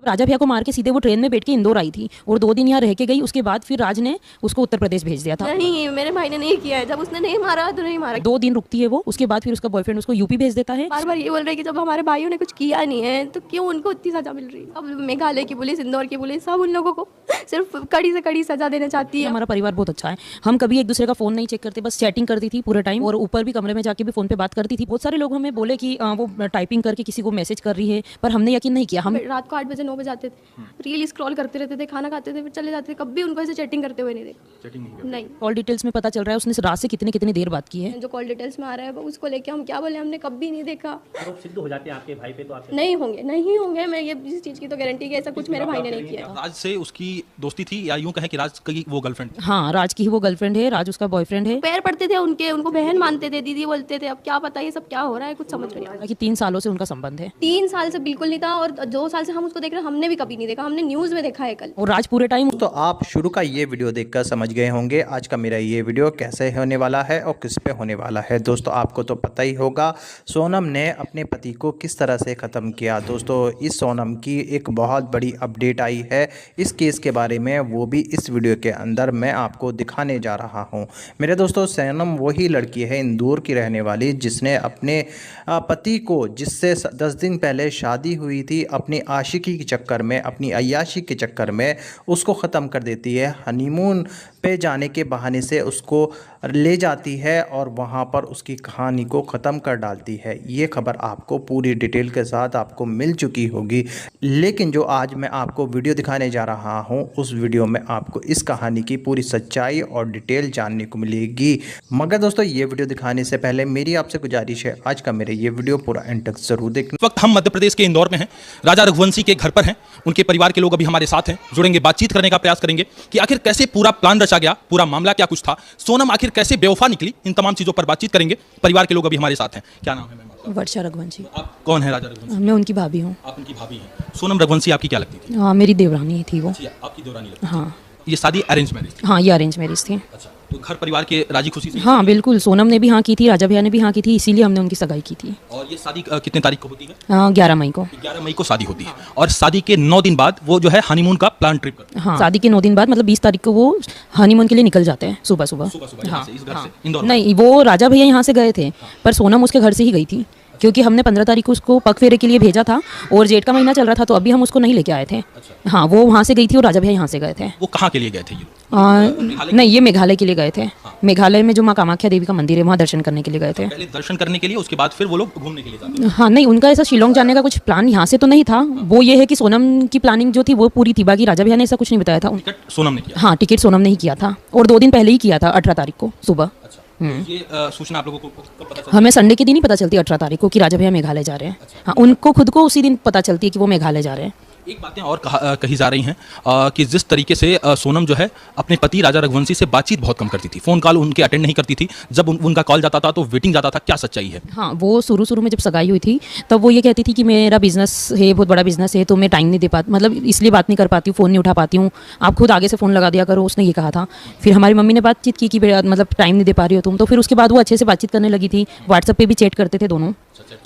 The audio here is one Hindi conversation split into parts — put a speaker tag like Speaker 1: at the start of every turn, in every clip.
Speaker 1: राजा भैया को मार के सीधे वो ट्रेन में बैठ के इंदौर आई थी और 2 दिन यहाँ रह के गई। उसके बाद फिर राज ने उसको उत्तर प्रदेश भेज दिया था।
Speaker 2: नहीं, मेरे भाई ने नहीं किया है। जब उसने नहीं मारा तो नहीं मारा।
Speaker 1: 2 दिन रुकती है वो, उसके बाद फिर उसका बॉयफ्रेंड उसको यूपी भेज देता है।
Speaker 2: बार बार ये बोल रहे हैं कि जब हमारे भाइयों ने कुछ किया नहीं है तो क्यों उनको इतनी सजा मिल रही है। अब मेघालय की पुलिस, इंदौर की पुलिस, सब उन लोगों को सिर्फ कड़ी से कड़ी सजा देना चाहती है।
Speaker 1: हमारा परिवार बहुत अच्छा है, हम कभी एक दूसरे का फोन नहीं चेक करते, बस चैटिंग करती थी पूरे टाइम और ऊपर भी कमरे में जाके भी फोन पे बात करती थी। बहुत सारे लोग हमें बोले कि वो टाइपिंग करके किसी को मैसेज कर रही है, पर हमने यकीन नहीं किया। हम
Speaker 2: रात को 8 बजे 9 बजे आते थे, रील स्क्रॉल करते रहते थे, खाना खाते थे, फिर चले जाते थे। कभी उनको ऐसे चैटिंग करते हुए नहीं देखा। नहीं,
Speaker 1: कॉल डिटेल्स में पता चल रहा है उसने रात से कितनी कितनी देर बात की है।
Speaker 2: जो कॉल डिटेल्स में आ रहा है उसको लेके हम क्या बोले, हमने कभी नहीं देखा।
Speaker 3: आरोप सिद्ध हो जाते हैं आपके भाई पे तो आप
Speaker 2: नहीं होंगे, नहीं होंगे। मैं ये इस चीज़ की तो गारंटी कि ऐसा कुछ मेरे भाई ने नहीं किया।
Speaker 3: राज से उसकी दोस्ती थी या यूं कहें कि राज की वो गर्लफ्रेंड थी?
Speaker 1: हाँ, राज की ही वो गर्लफ्रेंड है, राज उसका बॉयफ्रेंड है।
Speaker 2: पैर पड़ते थे उनके, उनको बहन मानते थे, दीदी बोलते थे। अब क्या पता ये सब क्या हो रहा है, कुछ समझ में नहीं आ रहा।
Speaker 1: कि 3 सालों से उनका संबंध है।
Speaker 2: 3 साल से बिल्कुल नहीं था और 2 साल से हम उसको देख रहे हैं, हमने भी कभी नहीं देखा। हमने न्यूज़ में देखा है कल।
Speaker 1: और राज पूरे टाइम
Speaker 4: तो आप शुरू का ये वीडियो देखकर समझ गए होंगे आज का मेरा ये वीडियो कैसे होने वाला है और किस पे होने वाला है। दोस्तों आपको तो पता ही होगा सोनम ने अपने पति को किस तरह से ख़त्म किया। दोस्तों इस सोनम की एक बहुत बड़ी अपडेट आई है इस केस के बारे में, वो भी इस वीडियो के अंदर मैं आपको दिखाने जा रहा हूँ। मेरे दोस्तों सोनम वही लड़की है इंदौर की रहने वाली जिसने अपने पति को, जिससे 10 दिन पहले शादी हुई थी, अपनी आशिकी के चक्कर में, अपनी अय्याशी के चक्कर में उसको ख़त्म कर देती है। हनीमून पे जाने के बहाने से उसको ले जाती है और वहाँ पर उसकी कहानी को ख़त्म कर डालती है। ये खबर आपको पूरी डिटेल के साथ आपको मिल चुकी होगी, लेकिन जो आज मैं आपको वीडियो दिखाने जा रहा हूँ उस वीडियो में आपको इस कहानी की पूरी सच्चाई और डिटेल जानने को मिलेगी। मगर दोस्तों ये वीडियो दिखाने से पहले मेरी आपसे गुजारिश है आज का मेरे ये वीडियो पूरा एंड तक जरूर देखें।
Speaker 3: इस वक्त हम मध्य प्रदेश के इंदौर में हैं, राजा रघुवंशी के घर पर हैं। उनके परिवार के लोग अभी हमारे साथ हैं, जुड़ेंगे, बातचीत करने का प्रयास करेंगे कि आखिर कैसे पूरा प्लान रचा गया, पूरा मामला क्या कुछ था, सोनम आखिर कैसे बेवफा निकली, इन तमाम चीज़ों पर बातचीत करेंगे। परिवार के लोग अभी हमारे साथ हैं। क्या नाम है मैम आपका?
Speaker 1: वर्षा रघुवंशी।
Speaker 3: आप कौन है राजा रघुवंशी?
Speaker 1: मैं उनकी भाभी हूँ।
Speaker 3: आप उनकी भाभी हैं। सोनम रघुवंशी आपकी क्या लगती थी?
Speaker 1: हाँ, मेरी देवरानी थी वो।
Speaker 3: जी, आपकी देवरानी लगती थी।
Speaker 1: हाँ
Speaker 3: ये शादी अरेंज मैरिज?
Speaker 1: हाँ, ये अरेंज मैरिज थी।
Speaker 3: अच्छा, तो घर परिवार के राजी खुशी से?
Speaker 1: हाँ बिल्कुल, सोनम ने भी हाँ की थी, राजा भैया ने भी हाँ की थी, इसीलिए हमने उनकी सगाई की थी।
Speaker 3: और ये शादी कितने तारीख को होती है?
Speaker 1: 11 मई को।
Speaker 3: 11 मई को शादी होती है और शादी के 9 दिन बाद वो जो है हनीमून का प्लान ट्रिप करते हैं।
Speaker 1: हाँ, शादी के 9 दिन बाद मतलब 20 तारीख को वो हनीमून के लिए निकल जाते हैं सुबह सुबह।
Speaker 3: यहाँ से, इस घर से, इंदौर में?
Speaker 1: नहीं, वो राजा भैया यहाँ से गए थे, पर सोनम उसके घर से ही गई थी, क्योंकि हमने 15 तारीख को उसको पग फेरे के लिए भेजा था और जेठ का महीना चल रहा था, तो अभी हम उसको नहीं लेके आए थे। हाँ, वो वहाँ से गई थी और राजा भैया यहाँ से गए थे।
Speaker 3: वो कहाँ के लिए गए थे ये?
Speaker 1: नहीं, ये मेघालय के लिए गए थे। मेघालय में जो माँ कामाख्या देवी का मंदिर है वहाँ दर्शन करने के लिए गए थे।
Speaker 3: पहले दर्शन करने के लिए, उसके बाद फिर वो लोग घूमने के लिए जाते हैं।
Speaker 1: हाँ नहीं, उनका ऐसा शिलोंग जाने का कुछ प्लान यहाँ से तो नहीं था। वो ये है कि सोनम की प्लानिंग जो थी वो पूरी थी, बाकी राजा भैया ने ऐसा कुछ नहीं बताया था।
Speaker 3: टिकट सोनम ने किया?
Speaker 1: हाँ, टिकट सोनम ने ही किया था और 2 दिन पहले ही किया था, 18 तारीख को सुबह।
Speaker 3: तो ये सूचना आप लोगों को कब पता चला?
Speaker 1: हमें संडे के दिन ही पता चलती है, 18 तारीख को, कि राजा भैया मेघालय जा रहे हैं। हाँ, उनको खुद को उसी दिन पता चलती है कि वो मेघालय जा रहे हैं।
Speaker 3: एक बातें और कही जा रही हैं कि जिस तरीके से सोनम जो है अपने पति राजा रघुवंशी से बातचीत बहुत कम करती थी, फ़ोन कॉल उनके अटेंड नहीं करती थी, जब उनका कॉल जाता था तो वेटिंग जाता था, क्या सच्चाई है?
Speaker 1: हाँ, वो शुरू में जब सगाई हुई थी तब वो ये कहती थी कि मेरा बिजनेस है, बहुत बड़ा बिजनेस है, तो मैं टाइम नहीं दे पाती, मतलब इसलिए बात नहीं कर पाती हूँ, फ़ोन नहीं उठा पाती हूँ, आप खुद आगे से फ़ोन लगा दिया करो, उसने ये कहा था। फिर हमारी मम्मी ने बातचीत की कि मतलब टाइम नहीं दे पा रही हो तुम, तो फिर उसके बाद वो अच्छे से बातचीत करने लगी थी, व्हाट्सएप पे भी चैट करते थे दोनों।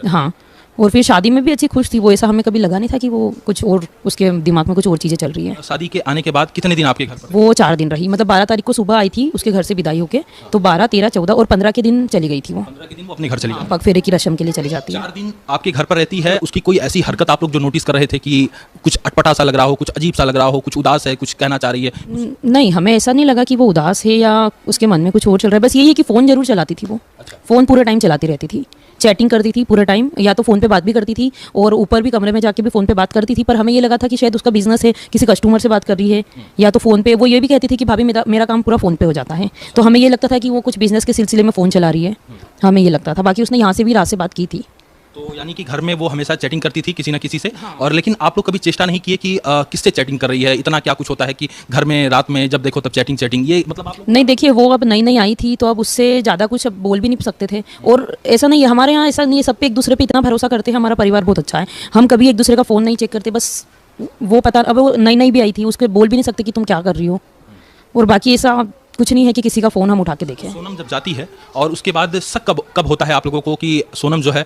Speaker 1: हाँ, और फिर शादी में भी अच्छी खुश थी वो, ऐसा हमें कभी लगा नहीं था कि वो कुछ और, उसके दिमाग में कुछ और चीज़ें चल रही है।
Speaker 3: शादी के आने के बाद कितने दिन आपके घर पर?
Speaker 1: वो 4 दिन रही, मतलब 12 तारीख को सुबह आई थी उसके घर से विदाई होके, तो 12, 13, 14 और 15 के दिन चली गई थी वो।
Speaker 3: 15 के दिन वो अपने घर चली जाती है?
Speaker 1: पग फेरे की रस्म के लिए चली जाती है।
Speaker 3: 4 दिन आपके घर पर रहती है, उसकी कोई ऐसी हरकत आप लोग जो नोटिस कर रहे थे कि कुछ अटपटा सा लग रहा हो, कुछ अजीब सा लग रहा हो, कुछ उदास है, कुछ कहना चाह रही है?
Speaker 1: नहीं, हमें ऐसा नहीं लगा कि वो उदास है या उसके मन में कुछ और चल रहा है, बस यही है कि फ़ोन जरूर चलाती थी वो। फ़ोन पूरे टाइम चलाती रहती थी, चैटिंग करती थी पूरे टाइम, या तो फ़ोन पे बात भी करती थी और ऊपर भी कमरे में जाके भी फ़ोन पे बात करती थी, पर हमें ये लगा था कि शायद उसका बिजनेस है, किसी कस्टमर से बात कर रही है, या तो फ़ोन पे। वो ये भी कहती थी कि भाभी मेरा काम पूरा फ़ोन पे हो जाता है, तो हमें ये लगता था कि वो कुछ बिजनेस के सिलसिले में फ़ोन चला रही है, हमें ये लगता था। बाकी उसने यहाँ से भी रात से बात की थी।
Speaker 3: तो यानी कि घर में वो हमेशा चैटिंग करती थी किसी ना किसी से। हाँ। और लेकिन आप लोग कभी चेष्टा नहीं किए कि किससे चैटिंग कर रही है? इतना क्या कुछ होता है कि घर में रात में जब देखो तब चैटिंग, ये मतलब आप लोग?
Speaker 1: नहीं, देखिए वो अब नई आई थी तो अब उससे ज़्यादा कुछ अब बोल भी नहीं सकते थे, और ऐसा नहीं है हमारे यहाँ, ऐसा नहीं है, सब पे एक दूसरे पे इतना भरोसा करते हैं, हमारा परिवार बहुत अच्छा है, हम कभी एक दूसरे का फ़ोन नहीं चेक करते, बस वो पता। अब वो नई भी आई थी, उसके बोल भी नहीं सकते कि तुम क्या कर रही हो, और बाकी ऐसा कुछ नहीं है कि किसी का फ़ोन हम उठा के देखें।
Speaker 3: सोनम जब जाती है और उसके बाद शक कब होता है आप लोगों को कि सोनम जो है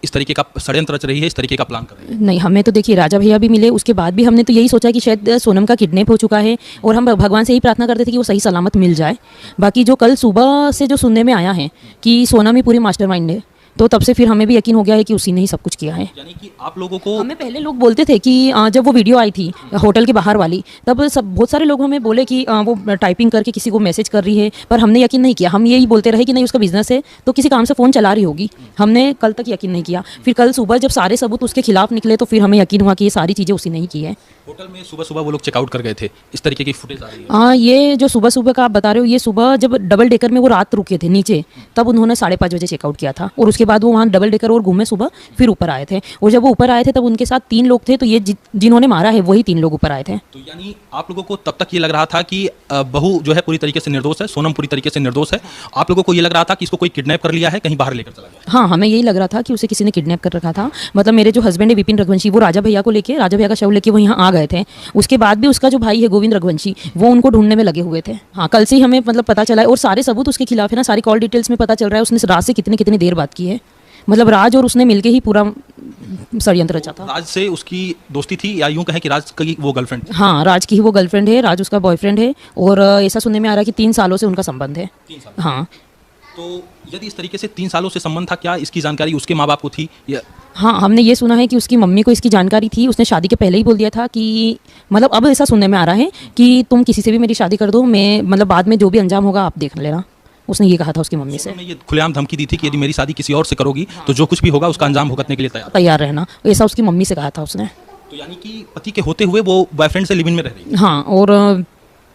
Speaker 3: इस तरीके का षड्यंत्र रच रही है, इस तरीके का प्लान कर रही है?
Speaker 1: नहीं, हमें तो देखिए राजा भैया भी मिले, उसके बाद भी हमने तो यही सोचा कि शायद सोनम का किडनैप हो चुका है, और हम भगवान से यही प्रार्थना करते थे कि वो सही सलामत मिल जाए। बाकी जो कल सुबह से जो सुनने में आया है कि सोनम ही पूरी मास्टरमाइंड है, तो तब से फिर हमें भी यकीन हो गया है कि उसी ने ही सब कुछ किया है।
Speaker 3: यानी कि आप लोगों को
Speaker 1: हमें पहले लोग बोलते थे कि जब वो वीडियो आई थी होटल के बाहर वाली, तब सब बहुत सारे लोग हमें बोले कि वो टाइपिंग करके किसी को मैसेज कर रही है, पर हमने यकीन नहीं किया। हम यही बोलते रहे कि नहीं, उसका बिजनेस है तो किसी काम से फ़ोन चला रही होगी। हमने कल तक यकीन नहीं किया। फिर कल सुबह जब सारे सबूत उसके खिलाफ निकले तो फिर हमें यकीन हुआ कि ये सारी चीज़ें उसी ने ही की है।
Speaker 3: होटल में सुबह सुबह वो लोग चेकआउट कर गए थे, इस तरीके की फुटेज आ रही है।
Speaker 1: हाँ, ये जो सुबह सुबह का आप बता रहे हो, ये सुबह जब डबल डेकर में वो रात रुके थे नीचे, तब उन्होंने 5:30 बजे चेकआउट किया था, और उसके बाद वो वहाँ डबल डेकर और घूमे सुबह, फिर ऊपर आए थे। और जब वो ऊपर आए थे तब उनके साथ 3 लोग थे, तो ये जिन्होंने मारा है वही 3 लोग ऊपर आए थे।
Speaker 3: तो यानी आप लोगों को तब तक ये लग रहा था कि बहू जो है पूरी तरीके से निर्दोष है, सोनम पूरी तरीके से निर्दोष है। आप लोगों को ये लग रहा था कि इसको कोई किडनैप कर लिया है, कहीं बाहर लेकर चला गया।
Speaker 1: हाँ, हमें यही लग रहा था कि उसे किसी ने किडनैप कर रखा था। मतलब मेरे जो हस्बैंड है विपिन रघुवंशी, वो राजा भैया को लेके, राजा भैया का शव लेके वो यहाँ आ गए थे। उसके बाद भी उसका जो भाई है गोविंद रघुवंशी, वो उनको ढूंढने में लगे हुए थे। हाँ, कल से ही हमें मतलब पता चला है, और सारे सबूत उसके खिलाफ है ना, सारी कॉल डिटेल्स में पता चल रहा है उसने राज से कितनी कितनी देर बात की है। मतलब राज और उसने मिलके ही पूरा षड्यंत्र रचा था।
Speaker 3: राज से उसकी दोस्ती थी, या यूं कहें कि राज की वो गर्लफ्रेंड थी?
Speaker 1: हाँ, राज की ही वो गर्लफ्रेंड है, राज उसका बॉयफ्रेंड है, और ऐसा सुनने में आ रहा है कि 3 सालों से उनका संबंध है।
Speaker 3: 3 साल।
Speaker 1: हाँ।
Speaker 3: तो यदि इस तरीके से 3 सालों से संबंध था, क्या इसकी जानकारी उसके माँ बाप को थी? या
Speaker 1: हाँ, हमने ये सुना है कि उसकी मम्मी को इसकी जानकारी थी। उसने शादी के पहले ही बोल दिया था कि मतलब अब ऐसा सुनने में आ रहा है कि तुम किसी से भी मेरी शादी कर दो, मैं मतलब बाद में जो भी अंजाम होगा आप देख लेना। उसने ये कहा था उसकी मम्मी से।
Speaker 3: उन्होंने ये खुलेआम धमकी दी थी कि यदि मेरी शादी किसी और से करोगी तो जो कुछ भी होगा उसका अंजाम भुगतने के लिए
Speaker 1: तैयार रहना, ऐसा उसकी मम्मी से कहा था उसने।
Speaker 3: तो यानी कि पति के होते हुए वो बॉयफ्रेंड से लिव इन में रह रही है।
Speaker 1: हाँ, और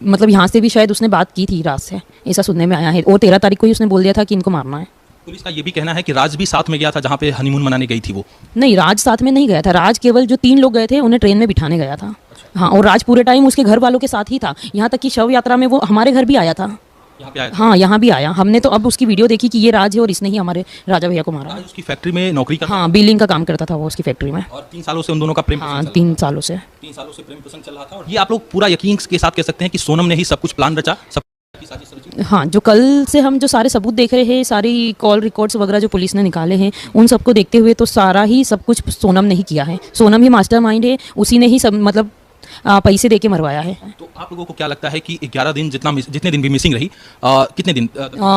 Speaker 1: मतलब यहाँ से भी शायद उसने बात की थी राज से, ऐसा सुनने में आया है। और 13 तारीख को ही उसने बोल दिया था कि इनको मारना है।
Speaker 3: पुलिस का ये भी कहना है कि राज भी साथ में गया था जहाँ पे हनीमून मनाने गई थी वो।
Speaker 1: नहीं, राज साथ में नहीं गया था। राज केवल जो 3 लोग गए थे उन्हें ट्रेन में बिठाने गया था। हाँ, और राज पूरे टाइम उसके घर वालों के साथ ही था। यहाँ तक कि शव यात्रा में वो हमारे घर भी आया था।
Speaker 3: यहाँ पे आया था?
Speaker 1: हाँ, यहाँ भी आया। हमने तो अब उसकी वीडियो देखी कि ये राज है और इसने ही हमारे राजा भैया को मारा।
Speaker 3: राज उसकी फैक्ट्री में नौकरी करता
Speaker 1: हाँ, बिलिंग का काम करता था वो उसकी फैक्ट्री में।
Speaker 3: और 3 सालों से उन दोनों का प्रेम
Speaker 1: हाँ,
Speaker 3: प्रसंग चल
Speaker 1: 3 सालों से।
Speaker 3: 3 सालों से प्रेम प्रसंग चल रहा था। और ये आप लोग पूरा यकीन के साथ कह सकते हैं कि सोनम ने ही सब कुछ प्लान रचा, सब की साजिश रची?
Speaker 1: हाँ, जो कल से हम जो सारे सबूत देख रहे हैं, सारी कॉल रिकॉर्ड्स वगैरह जो पुलिस ने निकाले हैं, उन सबको देखते हुए तो सारा ही सब कुछ सोनम ने ही किया है। सोनम ही मास्टरमाइंड है, उसी ने ही सब मतलब पैसे दे के मरवाया है।
Speaker 3: तो आप लोगों को क्या लगता है कि 11 दिन जितने दिन भी मिसिंग रही, कितने दिन?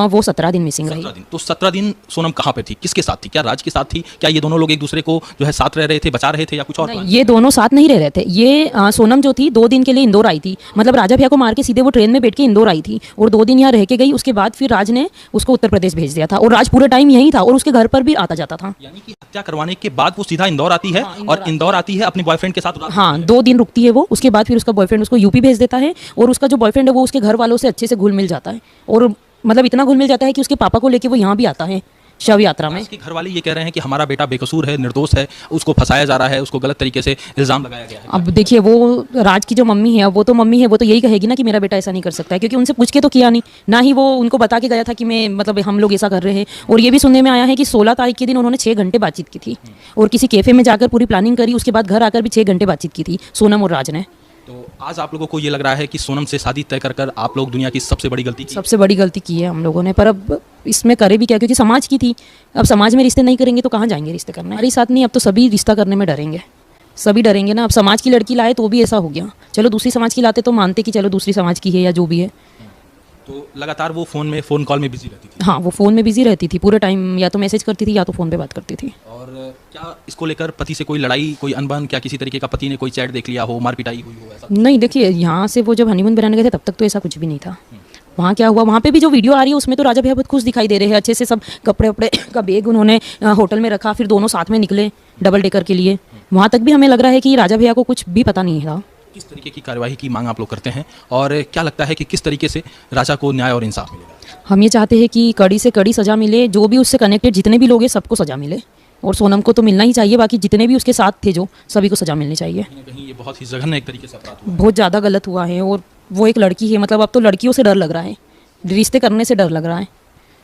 Speaker 1: वो 17 दिन मिसिंग रही।
Speaker 3: 17 दिन। तो 17 दिन सोनम कहाँ पे थी, किसके साथ थी? क्या राज के साथ थी? क्या ये दोनों लोग एक दूसरे को जो है साथ रह रहे थे, बचा रहे थे, या कुछ और?
Speaker 1: नहीं, ये दोनों साथ नहीं रह रहे थे। ये सोनम जो थी 2 दिन के लिए इंदौर आई थी। मतलब राजा भैया को मार के सीधे वो ट्रेन में बैठ के इंदौर आई थी, और 2 दिन यहाँ रह के गई। उसके बाद फिर राज ने उसको उत्तर प्रदेश भेज दिया था, और राज पूरे टाइम यहीं था और उसके घर पर भी आता जाता था।
Speaker 3: यानी कि हत्या करवाने के बाद वो सीधा इंदौर आती है, और इंदौर आती है अपने बॉयफ्रेंड के साथ।
Speaker 1: हाँ, 2 दिन रुकती है वो। उसके बाद फिर उसका बॉयफ्रेंड उसको यूपी भेज देता है, और उसका जो बॉयफ्रेंड है वो उसके घर वालों से अच्छे से घुल मिल जाता है, और मतलब इतना घुल मिल जाता है कि उसके पापा को लेके वो यहाँ भी आता है शव यात्रा में।
Speaker 3: इसके घर वाले ये कह रहे हैं कि हमारा बेटा बेकसूर है, निर्दोष है, उसको फंसाया जा रहा है, उसको गलत तरीके से इल्जाम लगाया गया है।
Speaker 1: अब देखिए, वो राज की जो मम्मी है, वो तो मम्मी है, वो तो यही कहेगी ना कि मेरा बेटा ऐसा नहीं कर सकता है, क्योंकि उनसे पूछ के तो किया नहीं, ना ही वो उनको बता के गया था कि मैं मतलब हम लोग ऐसा कर रहे हैं। और ये भी सुनने में आया है कि 16 तारीख के दिन उन्होंने 6 घंटे बातचीत की थी, और किसी कैफे में जाकर पूरी प्लानिंग करी। उसके बाद घर आकर भी 6 घंटे बातचीत की थी सोनम और राज ने।
Speaker 3: तो आज आप लोगों को ये लग रहा है कि सोनम से शादी तय कर आप लोग दुनिया की सबसे बड़ी गलती की?
Speaker 1: सबसे बड़ी गलती की है हम लोगों ने, पर अब इसमें करे भी क्या, क्योंकि समाज की थी। अब समाज में रिश्ते नहीं करेंगे तो कहाँ जाएंगे रिश्ते करने? हमारे साथ नहीं, अब तो सभी रिश्ता करने में डरेंगे, सभी डरेंगे ना। अब समाज की लड़की लाए तो भी ऐसा हो गया। चलो दूसरी समाज की लाते तो मानते कि चलो दूसरी समाज की है या जो भी है।
Speaker 3: तो लगातार वो फ़ोन कॉल में बिजी रहती थी?
Speaker 1: हाँ, वो फ़ोन में बिजी रहती थी पूरे टाइम, या तो मैसेज करती थी या तो फ़ोन पे बात करती थी।
Speaker 3: और क्या इसको लेकर पति से कोई लड़ाई, कोई अनबन, क्या किसी तरीके का पति ने कोई चैट देख लिया हो, मार पिटाई हुई हो, ऐसा?
Speaker 1: नहीं, देखिए, यहाँ से वो जब हनीमून बनाने गए थे तब तक तो ऐसा कुछ भी नहीं था। वहाँ क्या हुआ, वहाँ पे भी जो वीडियो आ रही है उसमें तो राजा भैया बहुत खुश दिखाई दे रहे हैं, अच्छे से सब कपड़े वपड़े का बैग उन्होंने होटल में रखा, फिर दोनों साथ में निकले डबल डेकर के लिए। वहाँ तक भी हमें लग रहा है कि राजा भैया को कुछ भी पता नहीं था।
Speaker 3: किस तरीके की कार्यवाही की मांग आप लोग करते हैं, और क्या लगता है कि किस तरीके से राजा को न्याय और इंसाफ मिलेगा?
Speaker 1: हम ये चाहते हैं कि कड़ी से कड़ी सज़ा मिले, जो भी उससे कनेक्टेड जितने भी लोग हैं सबको सज़ा मिले, और सोनम को तो मिलना ही चाहिए, बाकी जितने भी उसके साथ थे जो सभी को सज़ा मिलनी चाहिए।
Speaker 3: कहीं न कहीं ये बहुत ही जघन्य एक तरीके से अपराध हुआ।
Speaker 1: बहुत ज़्यादा गलत हुआ है, और वो एक लड़की है। मतलब अब तो लड़कियों से डर लग रहा है, रिश्ते करने से डर लग रहा है।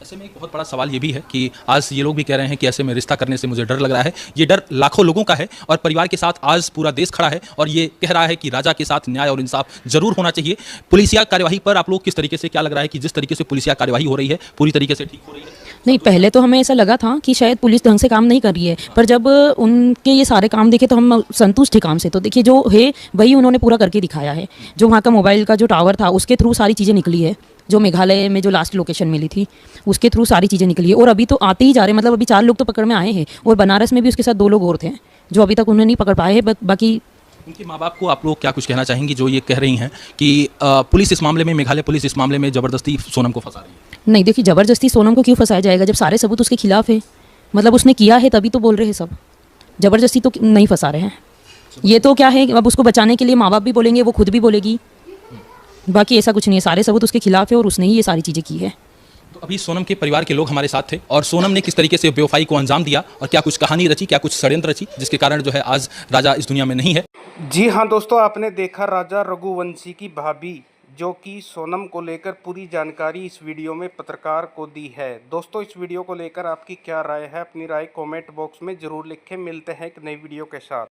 Speaker 3: ऐसे में एक बहुत बड़ा सवाल ये भी है कि आज ये लोग भी कह रहे हैं कि ऐसे में रिश्ता करने से मुझे डर लग रहा है। ये डर लाखों लोगों का है और परिवार के साथ आज पूरा देश खड़ा है और ये कह रहा है कि राजा के साथ न्याय और इंसाफ जरूर होना चाहिए। पुलिसिया कार्यवाही पर आप लोग किस तरीके से, क्या लग रहा है कि जिस तरीके से पुलिसिया कार्यवाही हो रही है पूरी तरीके से ठीक हो रही है?
Speaker 1: नहीं, पहले तो हमें ऐसा लगा था कि शायद पुलिस ढंग से काम नहीं कर रही है, पर जब उनके ये सारे काम देखे तो हम संतुष्ट थे काम से। तो देखिए जो है वही उन्होंने पूरा करके दिखाया है। जो वहाँ का मोबाइल का जो टावर था उसके थ्रू सारी चीज़ें निकली है, जो मेघालय में जो लास्ट लोकेशन मिली थी उसके थ्रू सारी चीज़ें निकली है। और अभी तो आते ही जा रहे हैं, मतलब अभी 4 लोग तो पकड़ में आए हैं और बनारस में भी उसके साथ 2 लोग और थे जो अभी तक उन्हें नहीं पकड़ पाए हैं। बाकी
Speaker 3: उनके माँ बाप को आप लोग क्या कुछ कहना चाहेंगी जो ये कह रही हैं कि पुलिस इस मामले में, मेघालय पुलिस इस मामले में ज़बरदस्ती सोनम को फंसा रही है?
Speaker 1: नहीं, देखिए ज़बरदस्ती सोनम को क्यों फंसाया जाएगा जब सारे सबूत उसके खिलाफ है। मतलब उसने किया है तभी तो बोल रहे हैं सब, ज़बरदस्ती तो नहीं फंसा रहे हैं। ये तो क्या है, अब उसको बचाने के लिए माँ बाप भी बोलेंगे, वो खुद भी बोलेगी। बाकी ऐसा कुछ नहीं है, सारे सबूत उसके खिलाफ है और उसने ही ये सारी चीज़ें की है।
Speaker 3: तो अभी सोनम के परिवार के लोग हमारे साथ थे और सोनम ने किस तरीके से बेवफाई को अंजाम दिया और क्या कुछ कहानी रची, क्या कुछ षड्यंत्र रची जिसके कारण जो है आज राजा इस दुनिया में नहीं है।
Speaker 5: जी हाँ दोस्तों, आपने देखा राजा रघुवंशी की भाभी जो कि सोनम को लेकर पूरी जानकारी इस वीडियो में पत्रकार को दी है। दोस्तों इस वीडियो को लेकर आपकी क्या राय है? अपनी राय कमेंट बॉक्स में ज़रूर लिखें। मिलते हैं एक नई वीडियो के साथ।